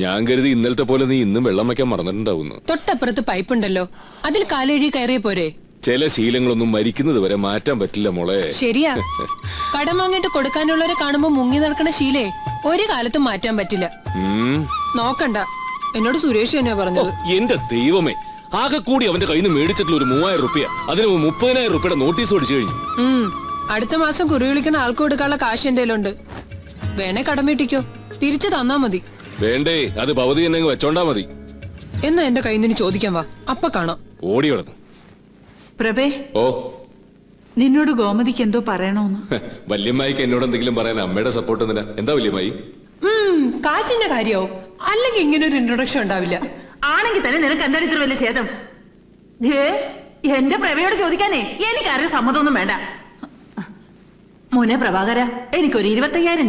ഞാൻ കരുതി ഇന്നലത്തെ പോലെ നീ ഇന്നും വെള്ളം വയ്ക്കാൻ മറന്നിട്ടുണ്ടാവുന്നു. തൊട്ടപ്പുറത്ത് പൈപ്പുണ്ടല്ലോ, അതിൽ കാലെഴുതി കയറിയ പോരെ. ചില ശീലങ്ങളൊന്നും മരിക്കുന്നത് വരെ മാറ്റാൻ പറ്റില്ല മോളെ. ശരിയാ, കടം വാങ്ങിട്ട് കൊടുക്കാനുള്ളവരെ കാണുമ്പോ മുങ്ങി നടക്കണ ശീലേ ഒരു കാലത്തും മാറ്റാൻ പറ്റില്ല. നോക്കണ്ട, എന്നോട് സുരേഷ് തന്നെയാ പറഞ്ഞത്. എന്റെ ദൈവമേ, ആകെ കൂടി അവന്റെ കയ്യിൽ നിന്ന് മേടിച്ചിട്ടുള്ള ഒരു 3000 റുപ്യ, അതിന് 30,000 റുപ്യയുടെ നോട്ടീസ് ഓടിച്ചു കഴിഞ്ഞു. അടുത്ത മാസം കുറി വിളിക്കുന്ന ആൾക്ക് കൊടുക്കാനുള്ള കാശ് എന്റെ ഉണ്ട്. വേണേ കടം വീട്ടിക്കോ, തിരിച്ചു തന്നാ മതി. വേണ്ടേ, അത് ഭവതി തന്നെ വെച്ചോണ്ടാ മതി. എന്നാ എന്റെ കയ്യിൽ നിന്ന് ചോദിക്കാൻ വാ, അപ്പൊ കാണാം. ഓടി കിടന്നു. പ്രഭേ, ഓ, നിന്നോട് ഗോമതിക്ക് എന്തോ പറയണോന്ന്. വല്യമ്മായിക്ക് എന്നോട് എന്തെങ്കിലും പറയാൻ അമ്മയുടെ സപ്പോർട്ട് എന്തിനാ? എന്താ വല്യമ്മായി? കാശിന്റെ കാര്യാവും, അല്ലെങ്കിൽ ഇങ്ങനെ ഒരു ഇൻട്രൊഡക്ഷൻ ഉണ്ടാവില്ല. ആണെങ്കിൽ തന്നെ നിനക്ക് എന്താണ് ഇത്ര വലിയ ഛേദം? എന്റെ പ്രഭയോട് ചോദിക്കാനേ എനിക്കാരും സമ്മതമൊന്നും വേണ്ട. മോനെ പ്രഭാകര, എനിക്കൊരു 25,000 രൂപ